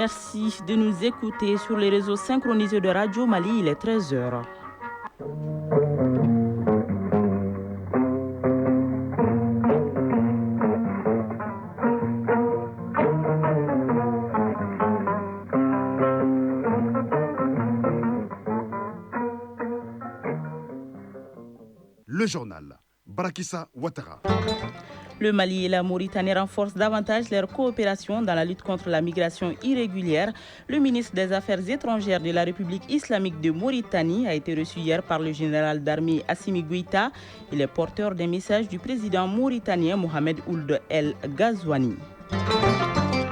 Merci de nous écouter sur les réseaux synchronisés de Radio Mali. Il est 13h. Le journal Barakissa Ouattara. Le Mali et la Mauritanie renforcent davantage leur coopération dans la lutte contre la migration irrégulière. Le ministre des Affaires étrangères de la République islamique de Mauritanie a été reçu hier par le général d'armée Assimi Goïta. Il est porteur des messages du président mauritanien Mohamed Ould El Ghazouani.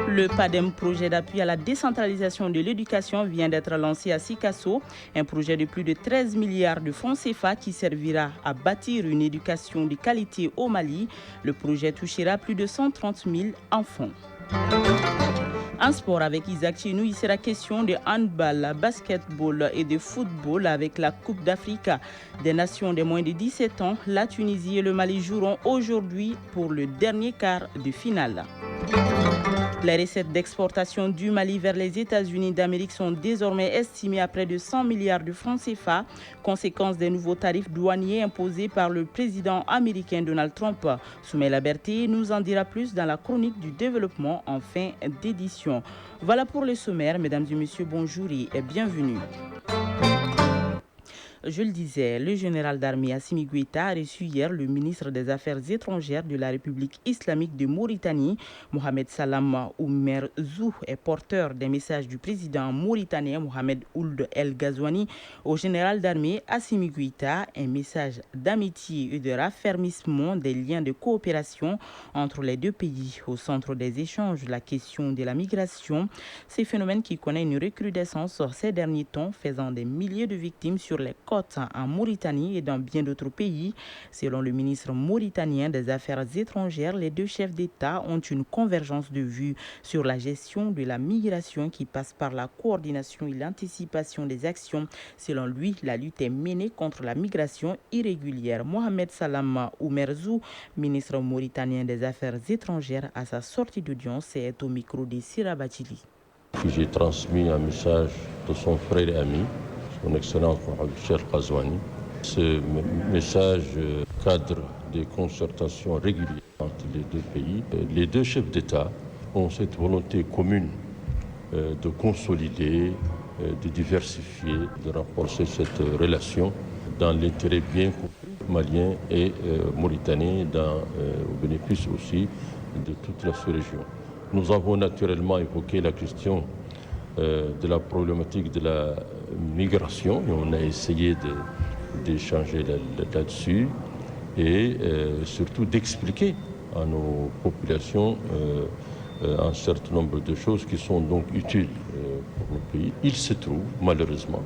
Le PADEM, projet d'appui à la décentralisation de l'éducation, vient d'être lancé à Sikasso, un projet de plus de 13 milliards de francs CFA qui servira à bâtir une éducation de qualité au Mali. Le projet touchera plus de 130 000 enfants. En sport avec Isaac Chenou, il sera question de handball, basketball et de football avec la Coupe d'Afrique des Nations des moins de 17 ans. La Tunisie et le Mali joueront aujourd'hui pour le dernier quart de finale. Les recettes d'exportation du Mali vers les États-Unis d'Amérique sont désormais estimées à près de 100 milliards de francs CFA, conséquence des nouveaux tarifs douaniers imposés par le président américain Donald Trump. Soumaïla Berté nous en dira plus dans la chronique du développement en fin d'édition. Voilà pour le sommaire. Mesdames et messieurs, bonjour et bienvenue. Je le disais, le général d'armée Assimi Goïta a reçu hier le ministre des Affaires étrangères de la République islamique de Mauritanie. Mohamed Salam Oumer Zou est porteur des messages du président mauritanien Mohamed Ould El Ghazouani au général d'armée Assimi Goïta, un message d'amitié et de raffermissement des liens de coopération entre les deux pays. Au centre des échanges, la question de la migration, ces phénomènes qui connaissent une recrudescence ces derniers temps, faisant des milliers de victimes sur les côtes en Mauritanie et dans bien d'autres pays. Selon le ministre mauritanien des Affaires étrangères, les deux chefs d'État ont une convergence de vues sur la gestion de la migration qui passe par la coordination et l'anticipation des actions. Selon lui, la lutte est menée contre la migration irrégulière. Mohamed Salam Oumerzou, ministre mauritanien des Affaires étrangères, à sa sortie d'audience, est au micro de Sira Bachili. J'ai transmis un message de son frère et ami, son Excellence Mohamed El Ghazouani. Ce message cadre des concertations régulières entre les deux pays. Les deux chefs d'État ont cette volonté commune de consolider, de diversifier, de renforcer cette relation dans l'intérêt bien compris malien et mauritanien, au bénéfice aussi de toute la sous-région. Nous avons naturellement évoqué la question de la problématique de la migration et on a essayé d'échanger là-dessus et surtout d'expliquer à nos populations un certain nombre de choses qui sont donc utiles pour le pays. Il se trouve malheureusement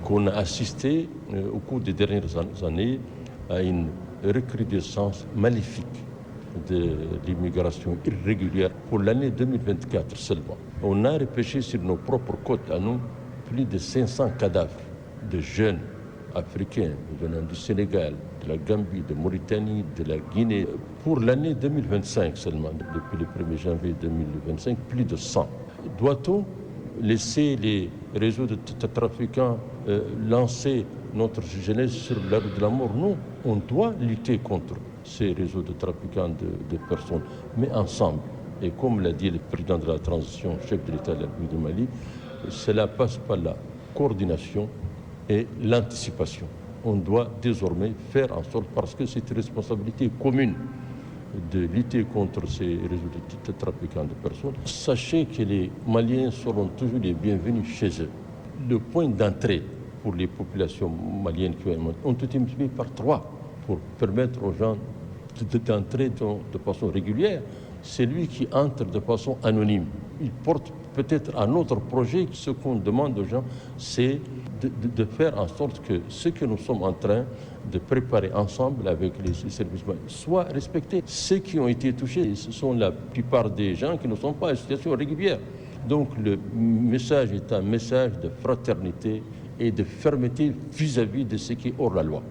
qu'on a assisté au cours des dernières années à une recrudescence maléfique de l'immigration irrégulière pour l'année 2024 seulement. On a repêché sur nos propres côtes à nous plus de 500 cadavres de jeunes africains venant du Sénégal, de la Gambie, de Mauritanie, de la Guinée. Pour l'année 2025 seulement, depuis le 1er janvier 2025, plus de 100. Doit-on laisser les réseaux de trafiquants lancer notre jeunesse sur la rue de la mort? Non, on doit lutter contre ces réseaux de trafiquants de personnes, mais ensemble. Et comme l'a dit le président de la transition, chef de l'État de la République du Mali, cela passe par la coordination et l'anticipation. On doit désormais faire en sorte, parce que c'est une responsabilité commune de lutter contre ces réseaux de trafiquants de personnes. Sachez que les Maliens seront toujours les bienvenus chez eux. Le point d'entrée pour les populations maliennes qui ont été multipliés par 3 pour permettre aux gens d'entrer de façon régulière. C'est lui qui entre de façon anonyme. Il porte peut-être un autre projet. Ce qu'on demande aux gens, c'est de faire en sorte que ce que nous sommes en train de préparer ensemble avec les services soit respecté. Ceux qui ont été touchés, ce sont la plupart des gens qui ne sont pas en situation régulière. Donc le message est un message de fraternité et de fermeté vis-à-vis de ce qui est hors la loi.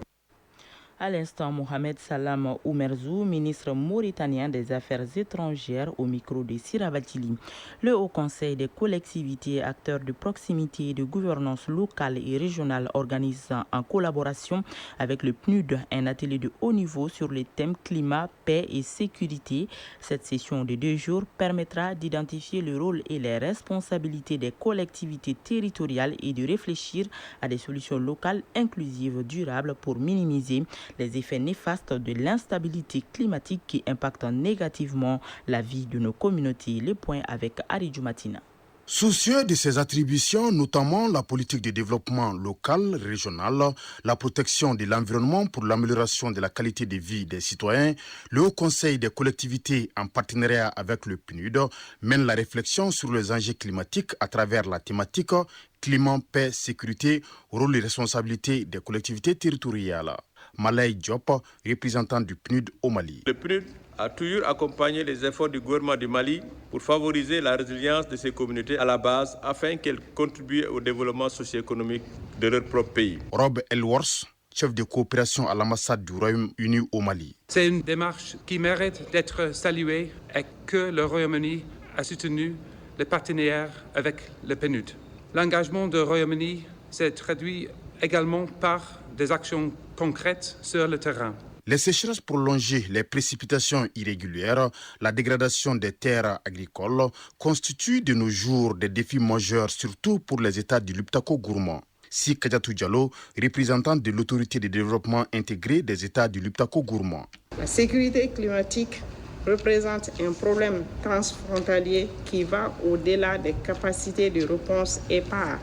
À l'instant, Mohamed Salam Oumerzou, ministre mauritanien des Affaires étrangères, au micro de Siravatili. Le Haut Conseil des collectivités, acteurs de proximité et de gouvernance locale et régionale, organise en collaboration avec le PNUD un atelier de haut niveau sur les thèmes climat, paix et sécurité. Cette session de 2 jours permettra d'identifier le rôle et les responsabilités des collectivités territoriales et de réfléchir à des solutions locales inclusives, durables pour minimiser les effets néfastes de l'instabilité climatique qui impactent négativement la vie de nos communautés. Les points avec Ari Djoumatina. Soucieux de ses attributions, notamment la politique de développement local, régional, la protection de l'environnement pour l'amélioration de la qualité de vie des citoyens, le Haut Conseil des collectivités, en partenariat avec le PNUD, mène la réflexion sur les enjeux climatiques à travers la thématique climat, paix, sécurité, rôle et responsabilité des collectivités territoriales. Malay Diop, représentant du PNUD au Mali. Le PNUD a toujours accompagné les efforts du gouvernement du Mali pour favoriser la résilience de ces communautés à la base afin qu'elles contribuent au développement socio-économique de leur propre pays. Rob Elworth, chef de coopération à l'ambassade du Royaume-Uni au Mali. C'est une démarche qui mérite d'être saluée et que le Royaume-Uni a soutenu les partenaires avec le PNUD. L'engagement du Royaume-Uni s'est traduit également par des actions concrètes sur le terrain. Les sécheresses prolongées, les précipitations irrégulières, la dégradation des terres agricoles constituent de nos jours des défis majeurs, surtout pour les États du Liptako-Gourma. Si Kadiatou Diallo, représentant de l'autorité de développement intégré des États du Liptako-Gourma. La sécurité climatique représente un problème transfrontalier qui va au-delà des capacités de réponse épars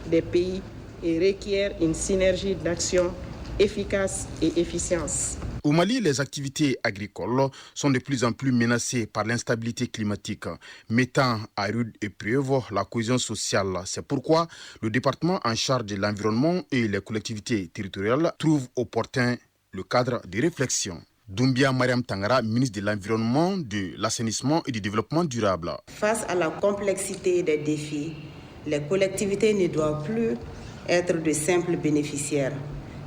des pays et requiert une synergie d'action efficace et efficience. Au Mali, les activités agricoles sont de plus en plus menacées par l'instabilité climatique, mettant à rude épreuve la cohésion sociale. C'est pourquoi le département en charge de l'environnement et les collectivités territoriales trouve opportun le cadre de réflexion. Doumbia Mariam Tangara, ministre de l'Environnement, de l'Assainissement et du Développement durable. Face à la complexité des défis, les collectivités ne doivent plus être de simples bénéficiaires,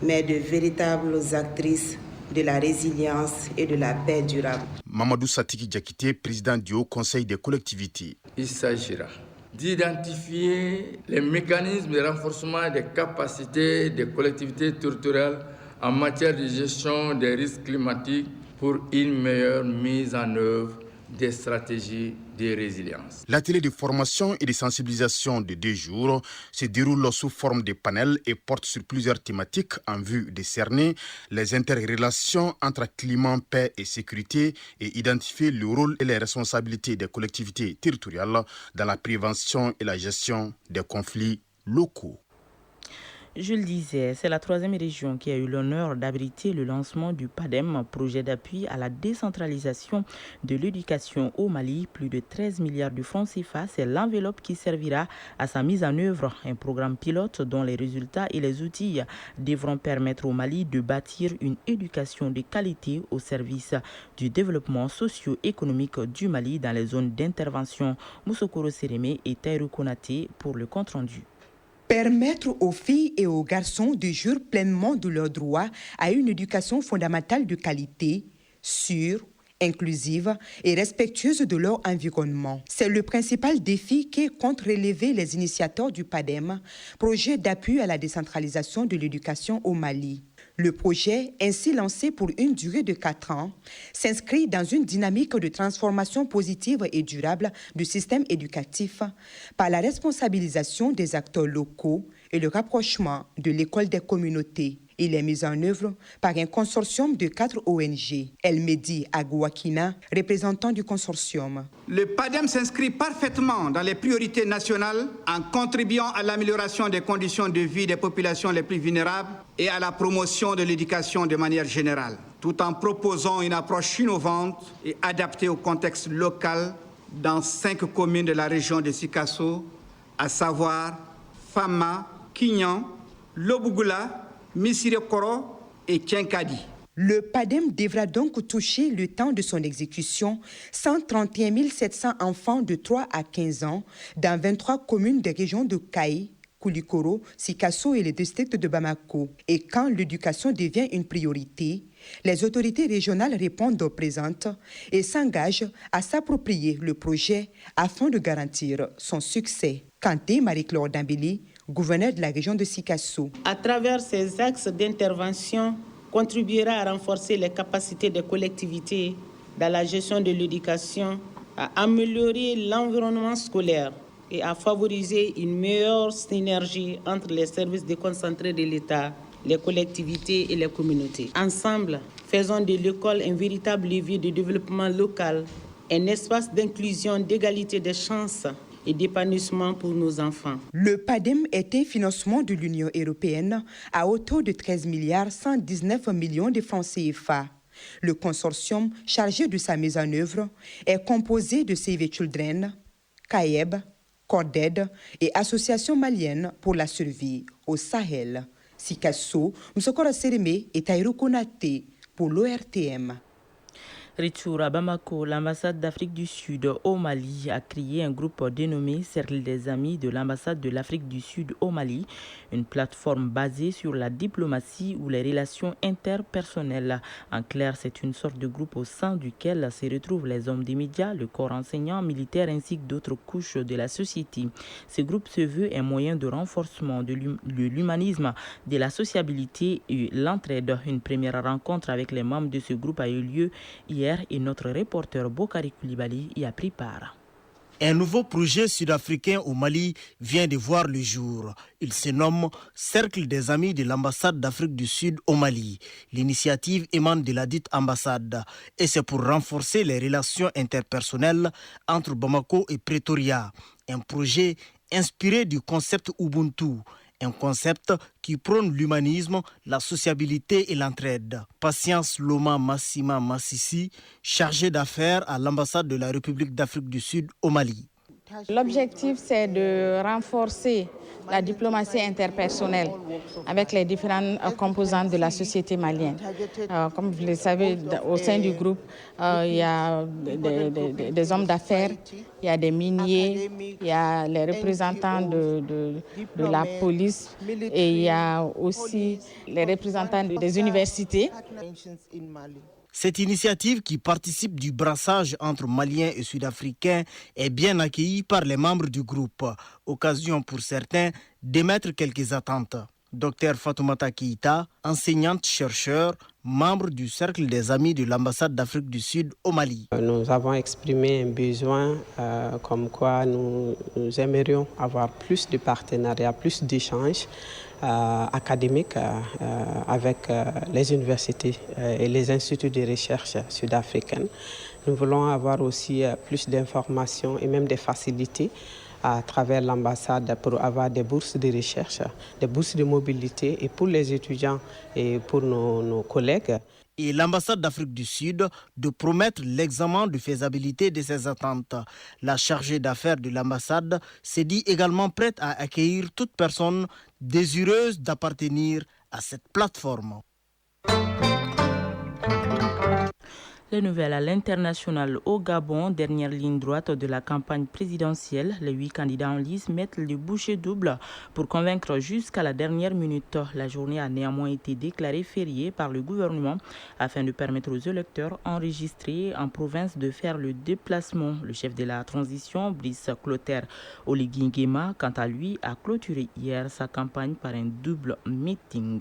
mais de véritables actrices de la résilience et de la paix durable. Mamadou Satiki Diakité, président du Haut Conseil des collectivités. Il s'agira d'identifier les mécanismes de renforcement des capacités des collectivités territoriales en matière de gestion des risques climatiques pour une meilleure mise en œuvre des stratégies de résilience. L'atelier de formation et de sensibilisation de 2 jours se déroule sous forme de panels et porte sur plusieurs thématiques en vue de cerner les interrelations entre climat, paix et sécurité et identifier le rôle et les responsabilités des collectivités territoriales dans la prévention et la gestion des conflits locaux. Je le disais, c'est la 3e région qui a eu l'honneur d'abriter le lancement du PADEM, projet d'appui à la décentralisation de l'éducation au Mali. Plus de 13 milliards de francs CFA, c'est l'enveloppe qui servira à sa mise en œuvre. Un programme pilote dont les résultats et les outils devront permettre au Mali de bâtir une éducation de qualité au service du développement socio-économique du Mali dans les zones d'intervention. Moussokoro Sérémé et Taïrou Konaté pour le compte-rendu. Permettre aux filles et aux garçons de jouir pleinement de leurs droits à une éducation fondamentale de qualité, sûre, inclusive et respectueuse de leur environnement. C'est le principal défi que comptent relever les initiateurs du PADEM, projet d'appui à la décentralisation de l'éducation au Mali. Le projet, ainsi lancé pour une durée de 4 ans, s'inscrit dans une dynamique de transformation positive et durable du système éducatif par la responsabilisation des acteurs locaux et le rapprochement de l'école des communautés. Il est mis en œuvre par un consortium de 4 ONG. El Medi Agouakina, représentant du consortium. Le PADEM s'inscrit parfaitement dans les priorités nationales en contribuant à l'amélioration des conditions de vie des populations les plus vulnérables et à la promotion de l'éducation de manière générale, tout en proposant une approche innovante et adaptée au contexte local dans 5 communes de la région de Sikasso, à savoir Fama, Kignan, Lobougoula, Missiré-Koro et Tchenkadi. Le PADEM devra donc toucher le temps de son exécution 131 700 enfants de 3 à 15 ans dans 23 communes des régions de Kaï, Koulikoro, Sikasso et les districts de Bamako. Et quand l'éducation devient une priorité, les autorités régionales répondent présentes et s'engagent à s'approprier le projet afin de garantir son succès. Kanté Marie-Claude Dambélé, gouverneur de la région de Sikasso. À travers ces axes d'intervention, contribuera à renforcer les capacités des collectivités dans la gestion de l'éducation, à améliorer l'environnement scolaire et à favoriser une meilleure synergie entre les services déconcentrés de l'État, les collectivités et les communautés. Ensemble, faisons de l'école un véritable levier de développement local, un espace d'inclusion, d'égalité des chances et d'épanouissement pour nos enfants. Le PADEM est un financement de l'Union européenne à hauteur de 13 milliards 119 millions de francs CFA. Le consortium chargé de sa mise en œuvre est composé de Save the Children, CAEB, Corded et Association malienne pour la survie au Sahel. Sikasso, Msokora Sereme et Taïro Konate pour l'ORTM. Retour à Bamako, l'ambassade d'Afrique du Sud au Mali a créé un groupe dénommé Cercle des Amis de l'ambassade de l'Afrique du Sud au Mali, une plateforme basée sur la diplomatie ou les relations interpersonnelles. En clair, c'est une sorte de groupe au sein duquel se retrouvent les hommes des médias, le corps enseignant, militaire ainsi que d'autres couches de la société. Ce groupe se veut un moyen de renforcement de l'humanisme, de la sociabilité et l'entraide. Une première rencontre avec les membres de ce groupe a eu lieu hier et notre reporter Bokari Koulibaly y a pris part. Un nouveau projet sud-africain au Mali vient de voir le jour. Il se nomme Cercle des Amis de l'ambassade d'Afrique du Sud au Mali. L'initiative émane de la dite ambassade et c'est pour renforcer les relations interpersonnelles entre Bamako et Pretoria. Un projet inspiré du concept Ubuntu. Un concept qui prône l'humanisme, la sociabilité et l'entraide. Patience Loma Massima Massissi, chargée d'affaires à l'ambassade de la République d'Afrique du Sud au Mali. L'objectif, c'est de renforcer la diplomatie interpersonnelle avec les différentes composantes de la société malienne. Comme vous le savez, au sein du groupe, il y a des hommes d'affaires, il y a des miniers, il y a les représentants de la police et il y a aussi les représentants des universités. Cette initiative qui participe du brassage entre Maliens et Sud-Africains est bien accueillie par les membres du groupe. Occasion pour certains d'émettre quelques attentes. Dr Fatoumata Keïta, enseignante-chercheur, membre du Cercle des Amis de l'ambassade d'Afrique du Sud au Mali. Nous avons exprimé un besoin comme quoi nous aimerions avoir plus de partenariats, plus d'échanges académiques avec les universités et les instituts de recherche sud-africaines. Nous voulons avoir aussi plus d'informations et même des facilités à travers l'ambassade pour avoir des bourses de recherche, des bourses de mobilité et pour les étudiants et pour nos collègues. Et l'ambassade d'Afrique du Sud de promettre l'examen de faisabilité de ses attentes. La chargée d'affaires de l'ambassade s'est dit également prête à accueillir toute personne désireuse d'appartenir à cette plateforme. Les nouvelles à l'international au Gabon, dernière ligne droite de la campagne présidentielle. Les 8 candidats en lice mettent le bouchée double pour convaincre jusqu'à la dernière minute. La journée a néanmoins été déclarée fériée par le gouvernement afin de permettre aux électeurs enregistrés en province de faire le déplacement. Le chef de la transition, Brice Clotaire Oligui Nguema, quant à lui, a clôturé hier sa campagne par un double meeting.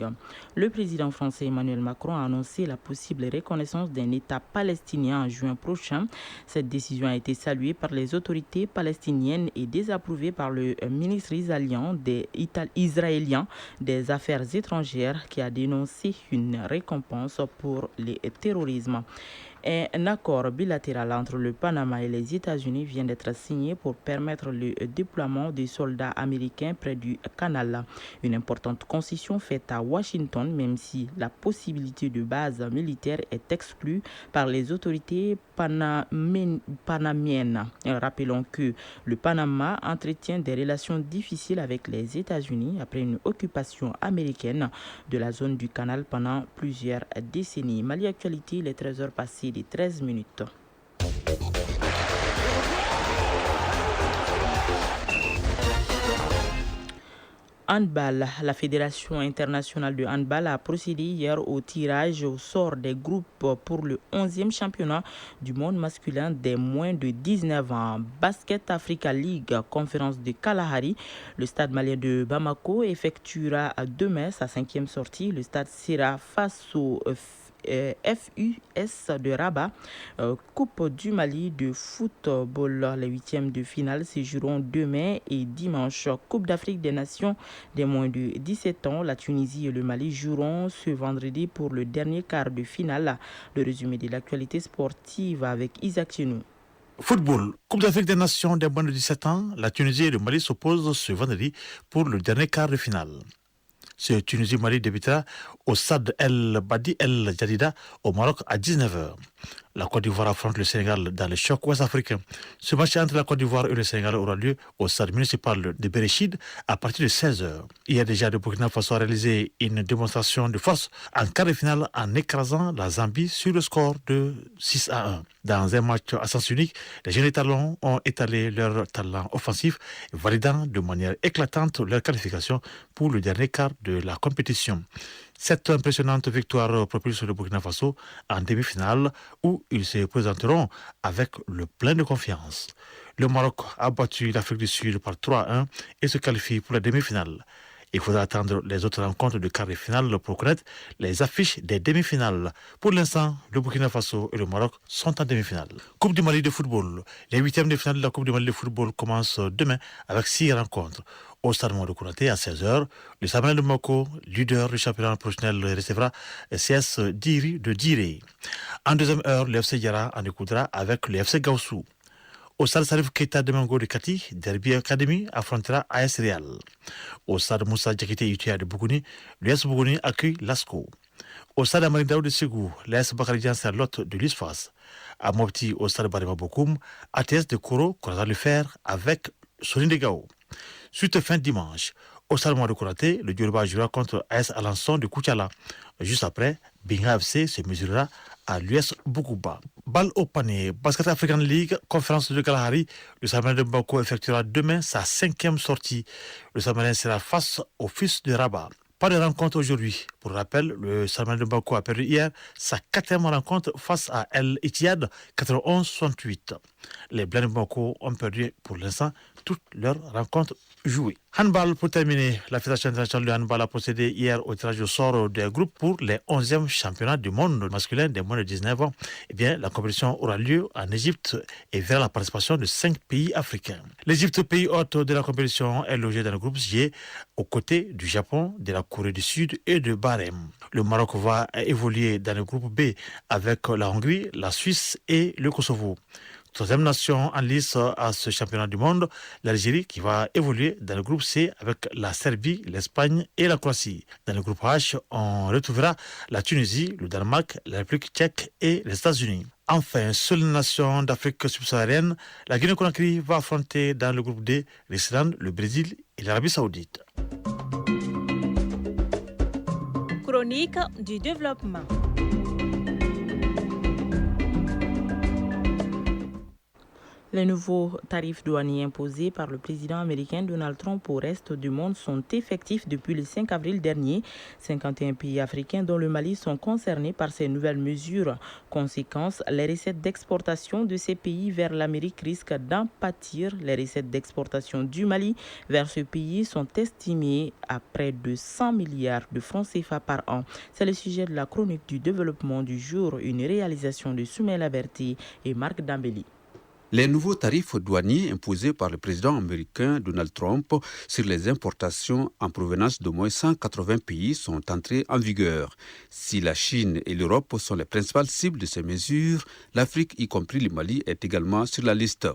Le président français Emmanuel Macron a annoncé la possible reconnaissance d'un État palestinien en juin prochain. Cette décision a été saluée par les autorités palestiniennes et désapprouvée par le ministre israélien des Affaires étrangères qui a dénoncé une récompense pour le terrorisme. Un accord bilatéral entre le Panama et les États-Unis vient d'être signé pour permettre le déploiement des soldats américains près du canal. Une importante concession faite à Washington, même si la possibilité de base militaire est exclue par les autorités panamiennes. Rappelons que le Panama entretient des relations difficiles avec les États-Unis après une occupation américaine de la zone du canal pendant plusieurs décennies. Mali Actualité, les 13 heures passées de 13 minutes. handball. La Fédération internationale de handball a procédé hier au tirage au sort des groupes pour le 11e championnat du monde masculin des moins de 19 ans. Basket Africa League, conférence de Kalahari. Le stade malien de Bamako effectuera demain sa 5e sortie. Le stade sera face au FUS de Rabat. Coupe du Mali de football. Les 8e de finale se joueront demain et dimanche. Coupe d'Afrique des Nations des moins de 17 ans. La Tunisie et le Mali joueront ce vendredi pour le dernier quart de finale. Le résumé de l'actualité sportive avec Isaac Chenou. Football, Coupe d'Afrique des Nations des moins de 17 ans. La Tunisie et le Mali s'opposent ce vendredi pour le dernier quart de finale. Ce Tunisie-Mali débutera au stade El Badi El Jadida au Maroc à 19h. La Côte d'Ivoire affronte le Sénégal dans le choc ouest-africain. Ce match entre la Côte d'Ivoire et le Sénégal aura lieu au stade municipal de Berechid à partir de 16h. Hier déjà, le Burkina Faso a réalisé une démonstration de force en quart de finale en écrasant la Zambie sur le score de 6-1. Dans un match à sens unique, les jeunes talons ont étalé leur talent offensif, validant de manière éclatante leur qualification pour le dernier quart de la compétition. Cette impressionnante victoire propulse le Burkina Faso en demi-finale où ils se présenteront avec le plein de confiance. Le Maroc a battu l'Afrique du Sud par 3-1 et se qualifie pour la demi-finale. Il faudra attendre les autres rencontres de quart de finale pour connaître les affiches des demi-finales. Pour l'instant, le Burkina Faso et le Maroc sont en demi-finale. Coupe du Mali de football. Les 8e de finale de la Coupe du Mali de football commencent demain avec 6 rencontres. Au stade Mouadou Konaté à 16h, le Samuel de Moko, leader du championnat professionnel, recevra CS Diri de Diré. En deuxième heure, le FC Yara en écoutera avec le FC Gaussou. Au stade Salif Keita de Mango de Kati, Derby Academy affrontera AS Real. Au stade Moussa Diakité Utia de Bougouni, l'US Bougouni accueille Lasco. Au stade Amarindao de Ségou, l'AS Bakaridian Serlotte de l'Isfas. À Mopti, au stade Barima Bokoum, ATS de Koro croisera le fer avec Soni de Gao. Suite fin dimanche, au stade de Konaté, le Djurba jouera contre AS Alençon de Koutiala. Juste après, Binga FC se mesurera à l'US Boukouba. Balle au panier, Basket African League, conférence de Kalahari, le Samarien de Bako effectuera demain sa 5e sortie. Le Samarien sera face au Fils de Rabat. Pas de rencontre aujourd'hui. Pour rappel, le Samarien de Bako a perdu hier sa 4e rencontre face à El Ittihad 91-68. Les Blancs de Bako ont perdu pour l'instant toutes leurs rencontres jouées. Handball pour terminer. La Fédération internationale de handball a procédé hier au tirage au sort des groupes pour les 11e championnats du monde masculin des moins de 19 ans. Eh bien, la compétition aura lieu en Égypte et verra la participation de 5 pays africains. L'Égypte, pays hôte de la compétition, est logé dans le groupe J aux côtés du Japon, de la Corée du Sud et de Bahreïn. Le Maroc va évoluer dans le groupe B avec la Hongrie, la Suisse et le Kosovo. Troisième nation en lice à ce championnat du monde, l'Algérie qui va évoluer dans le groupe C avec la Serbie, l'Espagne et la Croatie. Dans le groupe H, on retrouvera la Tunisie, le Danemark, la République tchèque et les États-Unis. Enfin, seule nation d'Afrique subsaharienne, la Guinée-Conakry va affronter dans le groupe D l'Islande, le Brésil et l'Arabie saoudite. Chronique du développement. Les nouveaux tarifs douaniers imposés par le président américain Donald Trump au reste du monde sont effectifs depuis le 5 avril dernier. 51 pays africains dont le Mali sont concernés par ces nouvelles mesures. Conséquence, les recettes d'exportation de ces pays vers l'Amérique risquent d'en pâtir. Les recettes d'exportation du Mali vers ce pays sont estimées à près de 100 milliards de francs CFA par an. C'est le sujet de la chronique du développement du jour, une réalisation de Soumaïla Berti et Marc Dambeli. Les nouveaux tarifs douaniers imposés par le président américain Donald Trump sur les importations en provenance d'au moins 180 pays sont entrés en vigueur. Si la Chine et l'Europe sont les principales cibles de ces mesures, l'Afrique, y compris le Mali, est également sur la liste.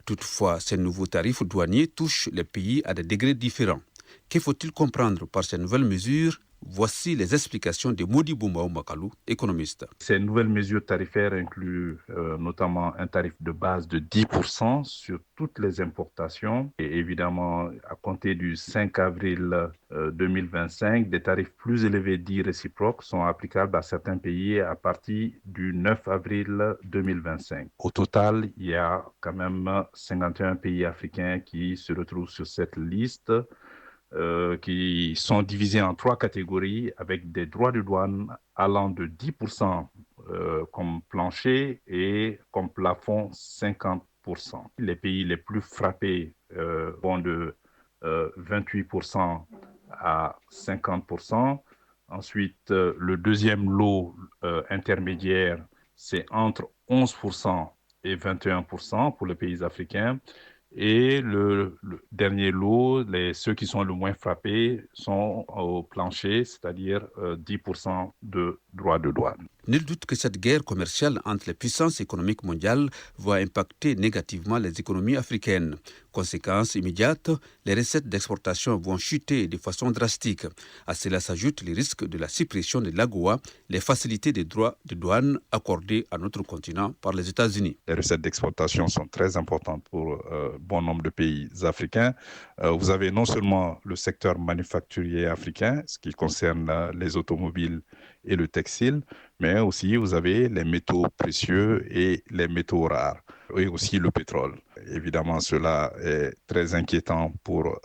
Toutefois, ces nouveaux tarifs douaniers touchent les pays à des degrés différents. Que faut-il comprendre par ces nouvelles mesures ? Voici les explications de Modi Boumbaou Makalou, économiste. Ces nouvelles mesures tarifaires incluent notamment un tarif de base de 10% sur toutes les importations et évidemment à compter du 5 avril 2025, des tarifs plus élevés dits réciproques sont applicables à certains pays à partir du 9 avril 2025. Au total, il y a quand même 51 pays africains qui se retrouvent sur cette liste. qui sont divisés en 3 catégories avec des droits de douane allant de 10% comme plancher et comme plafond 50%. Les pays les plus frappés vont de 28% à 50%. Ensuite, le deuxième lot intermédiaire, c'est entre 11% et 21% pour les pays africains. Et le dernier lot, ceux qui sont le moins frappés, sont au plancher, c'est-à-dire 10% de droits de douane. Nul doute que cette guerre commerciale entre les puissances économiques mondiales va impacter négativement les économies africaines. Conséquence immédiate, les recettes d'exportation vont chuter de façon drastique. À cela s'ajoute les risques de la suppression de l'AGOA, les facilités des droits de douane accordés à notre continent par les États-Unis. Les recettes d'exportation sont très importantes pour bon nombre de pays africains. Vous avez non seulement le secteur manufacturier africain, ce qui concerne les automobiles et le textile, mais aussi vous avez les métaux précieux et les métaux rares, et aussi le pétrole. Évidemment, cela est très inquiétant pour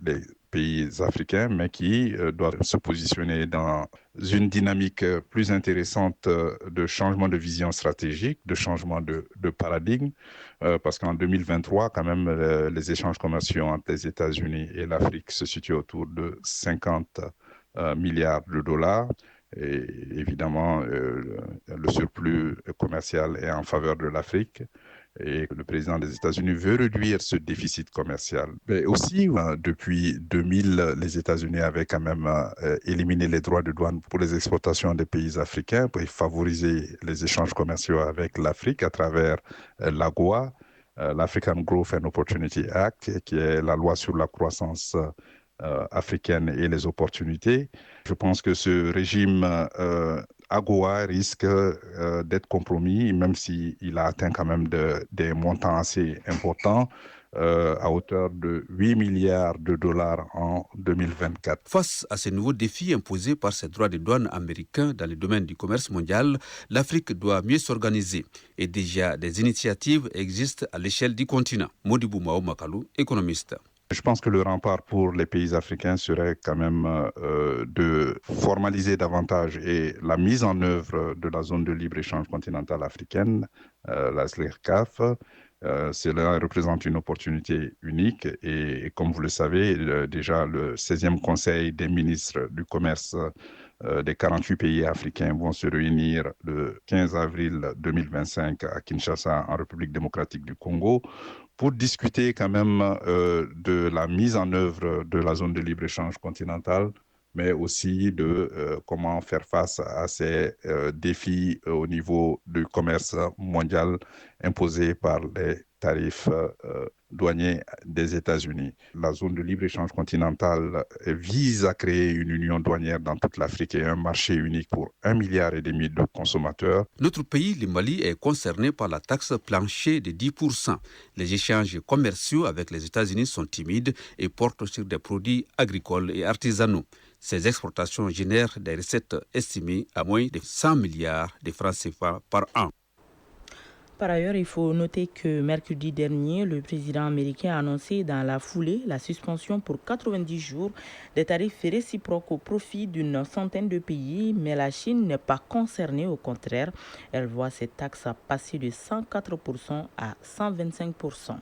les pays africains, mais qui doivent se positionner dans une dynamique plus intéressante de changement de vision stratégique, de changement de paradigme, parce qu'en 2023, quand même, les échanges commerciaux entre les États-Unis et l'Afrique se situent autour de 50 milliards de dollars. Et évidemment, le surplus commercial est en faveur de l'Afrique et le président des États-Unis veut réduire ce déficit commercial. Mais aussi, depuis 2000, les États-Unis avaient quand même éliminé les droits de douane pour les exportations des pays africains pour favoriser les échanges commerciaux avec l'Afrique à travers l'AGOA, l'African Growth and Opportunity Act, qui est la loi sur la croissance africaine et les opportunités. Je pense que ce régime AGOA risque d'être compromis, même s'il a atteint quand même des montants assez importants, à hauteur de 8 milliards de dollars en 2024. Face à ces nouveaux défis imposés par ces droits de douane américains dans le domaine du commerce mondial, l'Afrique doit mieux s'organiser. Et déjà, des initiatives existent à l'échelle du continent. Modibo Mao Makalou, économiste. Je pense que le rempart pour les pays africains serait quand même de formaliser davantage et la mise en œuvre de la zone de libre-échange continentale africaine, la SLECAF. Cela représente une opportunité unique et comme vous le savez, déjà le 16e Conseil des ministres du commerce des 48 pays africains vont se réunir le 15 avril 2025 à Kinshasa, en République démocratique du Congo, pour discuter quand même de la mise en œuvre de la zone de libre-échange continentale, mais aussi de comment faire face à ces défis au niveau du commerce mondial imposés par les tarifs douaniers des États-Unis. La zone de libre-échange continentale vise à créer une union douanière dans toute l'Afrique et un marché unique pour 1,5 milliard de consommateurs. Notre pays, le Mali, est concerné par la taxe plancher de 10%. Les échanges commerciaux avec les États-Unis sont timides et portent sur des produits agricoles et artisanaux. Ces exportations génèrent des recettes estimées à moins de 100 milliards de francs CFA par an. Par ailleurs, il faut noter que mercredi dernier, le président américain a annoncé dans la foulée la suspension pour 90 jours des tarifs réciproques au profit d'une centaine de pays, mais la Chine n'est pas concernée, au contraire. Elle voit ses taxes passer de 104% à 125%.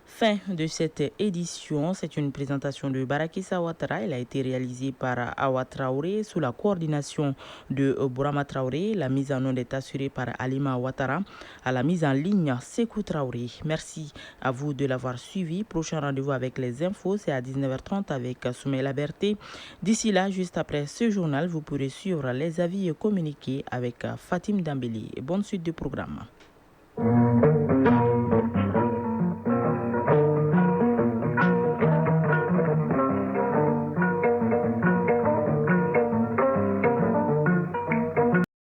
Fin de cette édition, c'est une présentation de Barakissa Ouattara. Elle a été réalisée par Awa Traoré sous la coordination de Bourama Traoré. La mise en onde est assurée par Alima Ouattara. À la mise en ligne, Sekou Traoré. Merci à vous de l'avoir suivi. Prochain rendez-vous avec les infos, c'est à 19h30 avec Soumaïla Berté. D'ici là, juste après ce journal, vous pourrez suivre les avis et communiquer avec Fatim Dambeli. Bonne suite du programme.